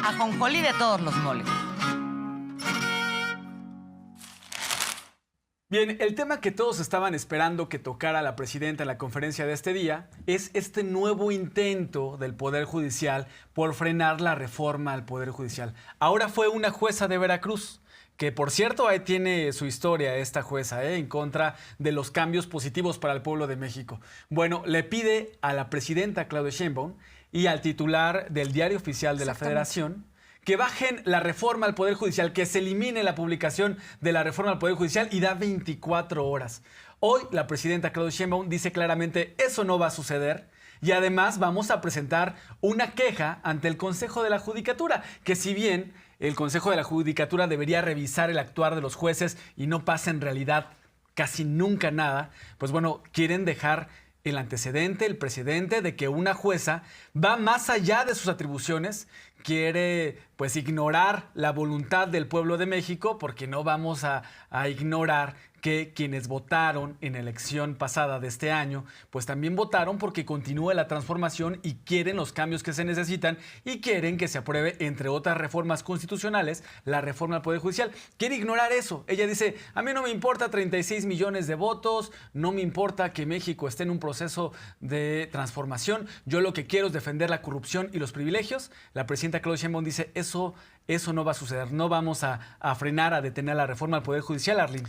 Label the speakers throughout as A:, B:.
A: ajonjolí de todos los moles.
B: Bien, el tema que todos estaban esperando que tocara la presidenta en la conferencia de este día es este nuevo intento del Poder Judicial por frenar la reforma al Poder Judicial. Ahora fue una jueza de Veracruz, que por cierto ahí tiene su historia esta jueza, en contra de los cambios positivos para el pueblo de México. Bueno, le pide a la presidenta Claudia Sheinbaum y al titular del Diario Oficial de la Federación que bajen la reforma al Poder Judicial, que se elimine la publicación de la reforma al Poder Judicial y da 24 horas. Hoy la presidenta Claudia Sheinbaum dice claramente eso no va a suceder y además vamos a presentar una queja ante el Consejo de la Judicatura, que si bien el Consejo de la Judicatura debería revisar el actuar de los jueces y no pasa en realidad casi nunca nada, pues bueno, quieren dejar el antecedente, el precedente de que una jueza va más allá de sus atribuciones, quiere pues ignorar la voluntad del pueblo de México, porque no vamos a ignorar que quienes votaron en la elección pasada de este año, pues también votaron porque continúe la transformación y quieren los cambios que se necesitan y quieren que se apruebe, entre otras reformas constitucionales, la reforma al Poder Judicial. Quiere ignorar eso. Ella dice, a mí no me importa 36 millones de votos, no me importa que México esté en un proceso de transformación, yo lo que quiero es defender la corrupción y los privilegios. La presidenta Claudia Sheinbaum dice, eso no va a suceder, no vamos a frenar, a detener la reforma al Poder Judicial, Arlene.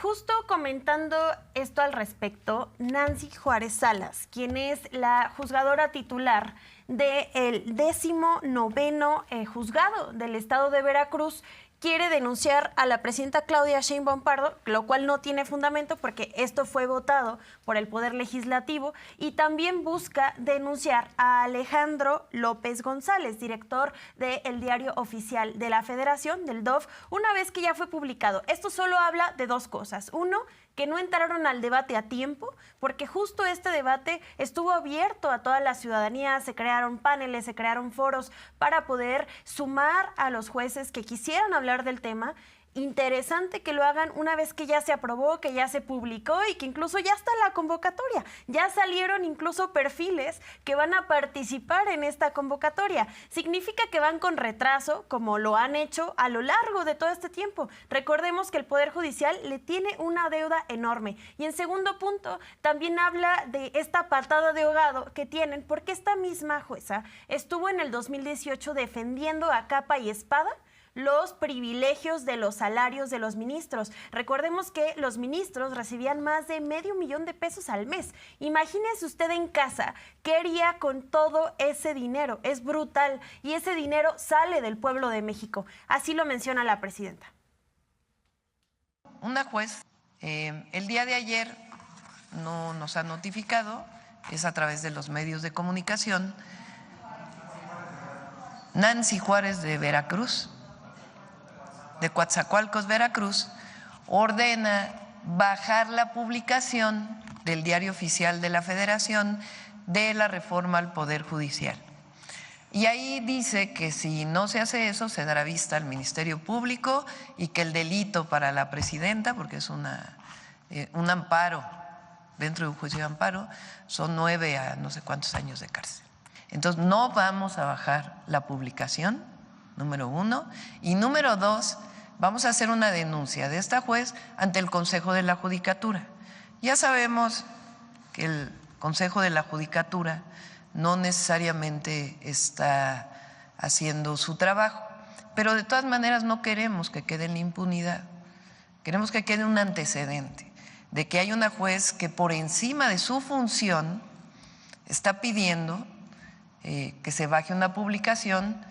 C: Justo comentando esto al respecto, Nancy Juárez Salas, quien es la juzgadora titular del 19º juzgado del estado de Veracruz, quiere denunciar a la presidenta Claudia Sheinbaum Pardo, lo cual no tiene fundamento porque esto fue votado por el Poder Legislativo, y también busca denunciar a Alejandro López González, director del Diario Oficial de la Federación, del DOF, una vez que ya fue publicado. Esto solo habla de dos cosas. Uno, que no entraron al debate a tiempo, porque justo este debate estuvo abierto a toda la ciudadanía, se crearon paneles, se crearon foros para poder sumar a los jueces que quisieran hablar del tema. Interesante que lo hagan una vez que ya se aprobó, que ya se publicó y que incluso ya está la convocatoria. Ya salieron incluso perfiles que van a participar en esta convocatoria. Significa que van con retraso, como lo han hecho a lo largo de todo este tiempo. Recordemos que el Poder Judicial le tiene una deuda enorme. Y en segundo punto, también habla de esta patada de ahogado que tienen, porque esta misma jueza estuvo en el 2018 defendiendo a capa y espada los privilegios de los salarios de los ministros. Recordemos que los ministros recibían más de $500,000 de pesos al mes. Imagínese usted en casa, ¿qué haría con todo ese dinero? Es brutal y ese dinero sale del pueblo de México. Así lo menciona la presidenta.
D: Una juez, el día de ayer no nos ha notificado, es a través de los medios de comunicación, Nancy Juárez de Veracruz, de Coatzacoalcos, Veracruz, ordena bajar la publicación del Diario Oficial de la Federación de la reforma al Poder Judicial. Y ahí dice que si no se hace eso, se dará vista al Ministerio Público y que el delito para la presidenta, porque es un amparo, dentro de un juicio de amparo, son 9 a no sé cuántos años de cárcel. Entonces, no vamos a bajar la publicación, número 1, y número 2, vamos a hacer una denuncia de esta juez ante el Consejo de la Judicatura. Ya sabemos que el Consejo de la Judicatura no necesariamente está haciendo su trabajo, pero de todas maneras no queremos que quede en la impunidad, queremos que quede un antecedente de que hay una juez que por encima de su función está pidiendo que se baje una publicación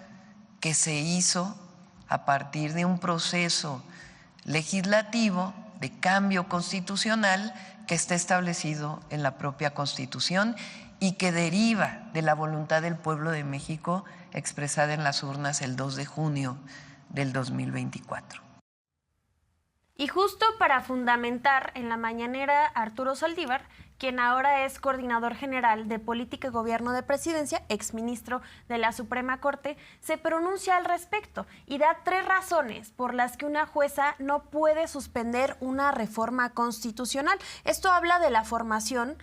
D: que se hizo a partir de un proceso legislativo de cambio constitucional que está establecido en la propia Constitución y que deriva de la voluntad del pueblo de México expresada en las urnas el 2 de junio del 2024.
C: Y justo para fundamentar en la mañanera, Arturo Saldívar, quien ahora es coordinador general de Política y Gobierno de Presidencia, exministro de la Suprema Corte, se pronuncia al respecto y da 3 razones por las que una jueza no puede suspender una reforma constitucional. Esto habla de la formación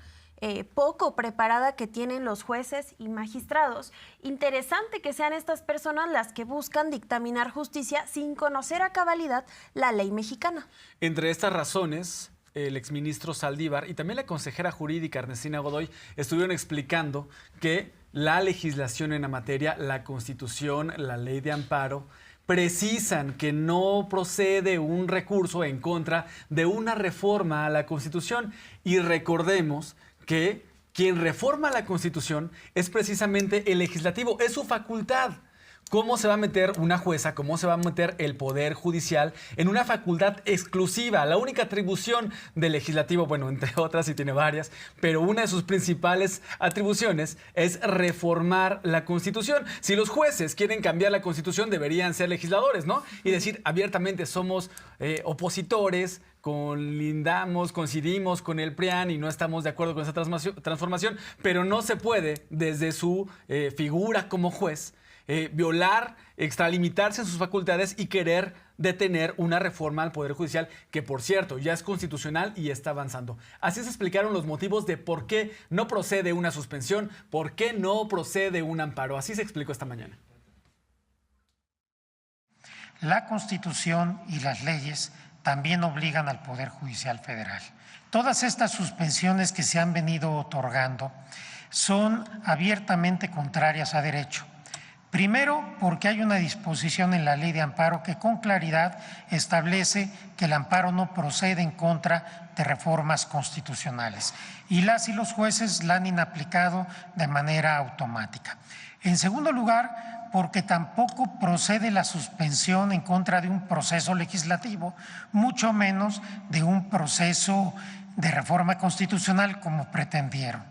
C: poco preparada que tienen los jueces y magistrados. Interesante que sean estas personas las que buscan dictaminar justicia sin conocer a cabalidad la ley mexicana.
B: Entre estas razones, el exministro Saldívar y también la consejera jurídica Ernestina Godoy estuvieron explicando que la legislación en la materia, la Constitución, la ley de amparo, precisan que no procede un recurso en contra de una reforma a la Constitución. Y recordemos que quien reforma la Constitución es precisamente el legislativo, es su facultad. ¿Cómo se va a meter una jueza, cómo se va a meter el Poder Judicial en una facultad exclusiva? La única atribución del legislativo, bueno, entre otras, y tiene varias, pero una de sus principales atribuciones es reformar la Constitución. Si los jueces quieren cambiar la Constitución, deberían ser legisladores, ¿no? Y decir abiertamente, somos opositores, coincidimos con el PRIAN y no estamos de acuerdo con esa transformación, pero no se puede, desde su figura como juez, violar, extralimitarse en sus facultades y querer detener una reforma al Poder Judicial que, por cierto, ya es constitucional y está avanzando. Así se explicaron los motivos de por qué no procede una suspensión, por qué no procede un amparo. Así se explicó esta mañana.
A: La Constitución y las leyes también obligan al Poder Judicial Federal. Todas estas suspensiones que se han venido otorgando son abiertamente contrarias a derecho. Primero, porque hay una disposición en la ley de amparo que con claridad establece que el amparo no procede en contra de reformas constitucionales y las y los jueces la han inaplicado de manera automática. En segundo lugar, porque tampoco procede la suspensión en contra de un proceso legislativo, mucho menos de un proceso de reforma constitucional como pretendieron.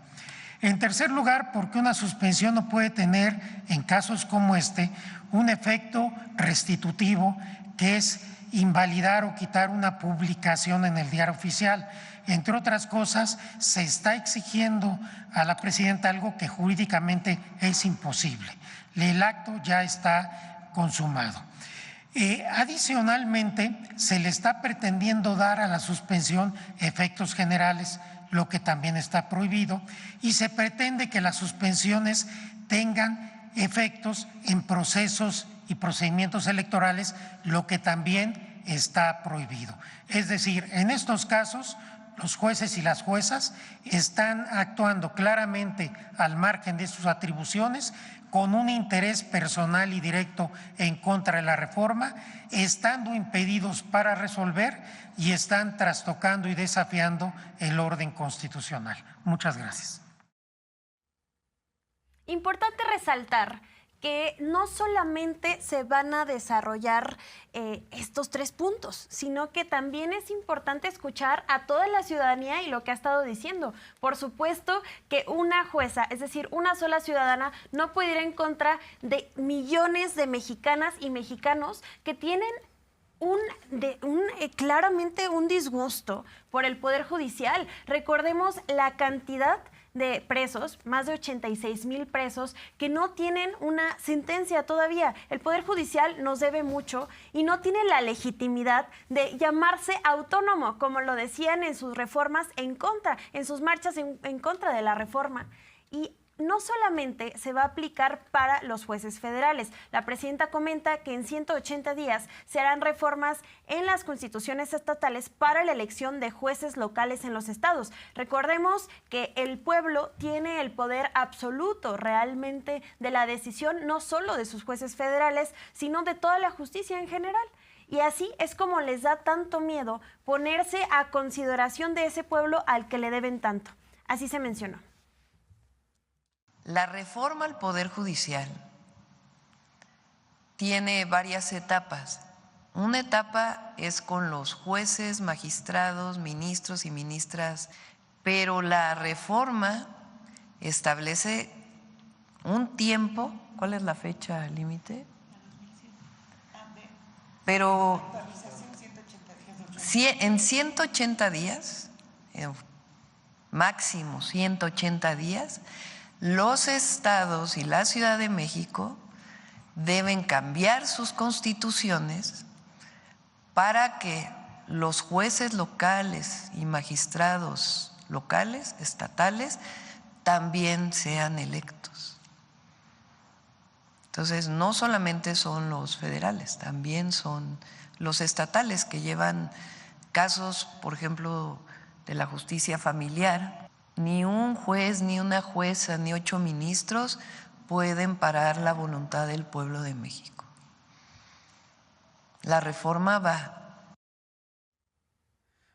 A: En tercer lugar, porque una suspensión no puede tener, en casos como este, un efecto restitutivo, que es invalidar o quitar una publicación en el Diario Oficial. Entre otras cosas, se está exigiendo a la presidenta algo que jurídicamente es imposible. El acto ya está consumado. Adicionalmente, se le está pretendiendo dar a la suspensión efectos generales, lo que también está prohibido, y se pretende que las suspensiones tengan efectos en procesos y procedimientos electorales, lo que también está prohibido. Es decir, en estos casos, los jueces y las juezas están actuando claramente al margen de sus atribuciones, con un interés personal y directo en contra de la reforma, estando impedidos para resolver y están trastocando y desafiando el orden constitucional. Muchas gracias.
C: Importante resaltar que no solamente se van a desarrollar estos 3 puntos, sino que también es importante escuchar a toda la ciudadanía y lo que ha estado diciendo. Por supuesto que una jueza, es decir, una sola ciudadana, no puede ir en contra de millones de mexicanas y mexicanos que tienen claramente un disgusto por el Poder Judicial. Recordemos la cantidad de presos, más de 86,000 presos, que no tienen una sentencia todavía. El Poder Judicial nos debe mucho y no tiene la legitimidad de llamarse autónomo, como lo decían en sus reformas en sus marchas en contra de la reforma. Y no solamente se va a aplicar para los jueces federales. La presidenta comenta que en 180 días se harán reformas en las constituciones estatales para la elección de jueces locales en los estados. Recordemos que el pueblo tiene el poder absoluto realmente de la decisión, no solo de sus jueces federales, sino de toda la justicia en general. Y así es como les da tanto miedo ponerse a consideración de ese pueblo al que le deben tanto. Así se mencionó.
D: La reforma al Poder Judicial tiene varias etapas. Una etapa es con los jueces, magistrados, ministros y ministras, pero la reforma establece un tiempo. ¿Cuál es la fecha límite? Pero en 180 días, máximo 180 días, los estados y la Ciudad de México deben cambiar sus constituciones para que los jueces locales y magistrados locales, estatales, también sean electos. Entonces, no solamente son los federales, también son los estatales que llevan casos, por ejemplo, de la justicia familiar. Ni un juez, ni una jueza, ni 8 ministros pueden parar la voluntad del pueblo de México. La reforma va.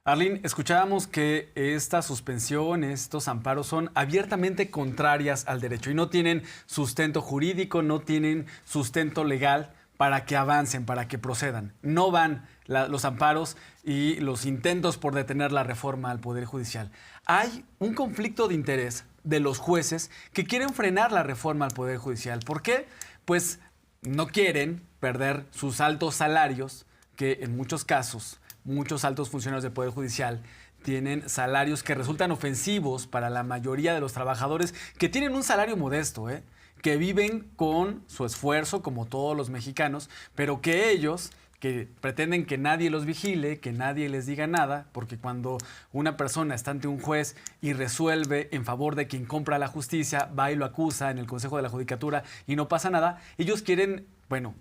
B: Arlene, escuchábamos que esta suspensión, estos amparos son abiertamente contrarias al derecho y no tienen sustento jurídico, no tienen sustento legal para que avancen, para que procedan. No van los amparos y los intentos por detener la reforma al Poder Judicial. Hay un conflicto de interés de los jueces que quieren frenar la reforma al Poder Judicial. ¿Por qué? Pues no quieren perder sus altos salarios, que en muchos casos, muchos altos funcionarios del Poder Judicial tienen salarios que resultan ofensivos para la mayoría de los trabajadores que tienen un salario modesto, que viven con su esfuerzo, como todos los mexicanos, pero que ellos, que pretenden que nadie los vigile, que nadie les diga nada, porque cuando una persona está ante un juez y resuelve en favor de quien compra la justicia, va y lo acusa en el Consejo de la Judicatura y no pasa nada, ellos quieren,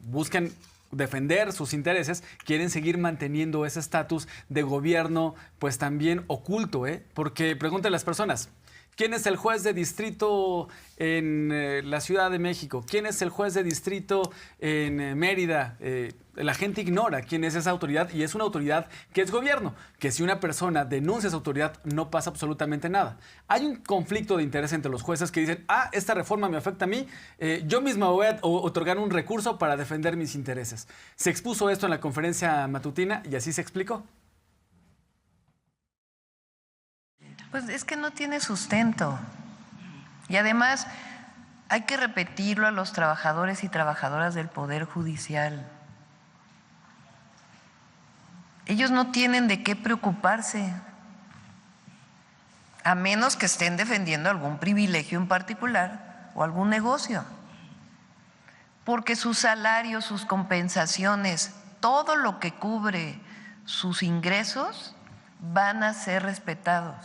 B: buscan defender sus intereses, quieren seguir manteniendo ese estatus de gobierno, pues también oculto, porque pregúntenle a las personas, ¿quién es el juez de distrito en la Ciudad de México? ¿Quién es el juez de distrito en Mérida? La gente ignora quién es esa autoridad y es una autoridad que es gobierno, que si una persona denuncia esa autoridad no pasa absolutamente nada. Hay un conflicto de interés entre los jueces que dicen, esta reforma me afecta a mí, yo misma voy a otorgar un recurso para defender mis intereses. Se expuso esto en la conferencia matutina y así se explicó.
D: Pues es que no tiene sustento. Y además hay que repetirlo a los trabajadores y trabajadoras del Poder Judicial. Ellos no tienen de qué preocuparse, a menos que estén defendiendo algún privilegio en particular o algún negocio. Porque sus salarios, sus compensaciones, todo lo que cubre sus ingresos van a ser respetados.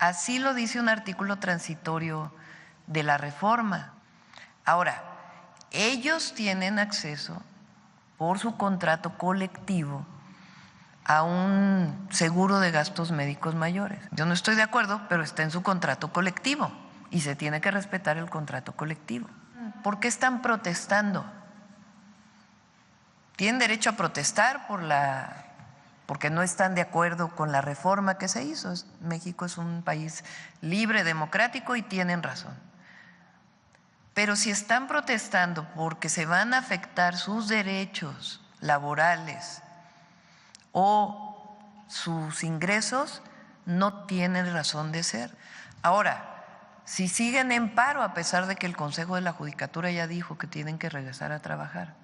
D: Así lo dice un artículo transitorio de la reforma. Ahora, ellos tienen acceso por su contrato colectivo a un seguro de gastos médicos mayores. Yo no estoy de acuerdo, pero está en su contrato colectivo y se tiene que respetar el contrato colectivo. ¿Por qué están protestando? Tienen derecho a protestar porque no están de acuerdo con la reforma que se hizo. México es un país libre, democrático y tienen razón. Pero si están protestando porque se van a afectar sus derechos laborales o sus ingresos, no tienen razón de ser. Ahora, si siguen en paro a pesar de que el Consejo de la Judicatura ya dijo que tienen que regresar a trabajar,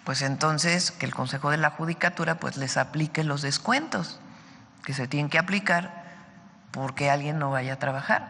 D: pues entonces que el Consejo de la Judicatura pues les aplique los descuentos que se tienen que aplicar porque alguien no vaya a trabajar.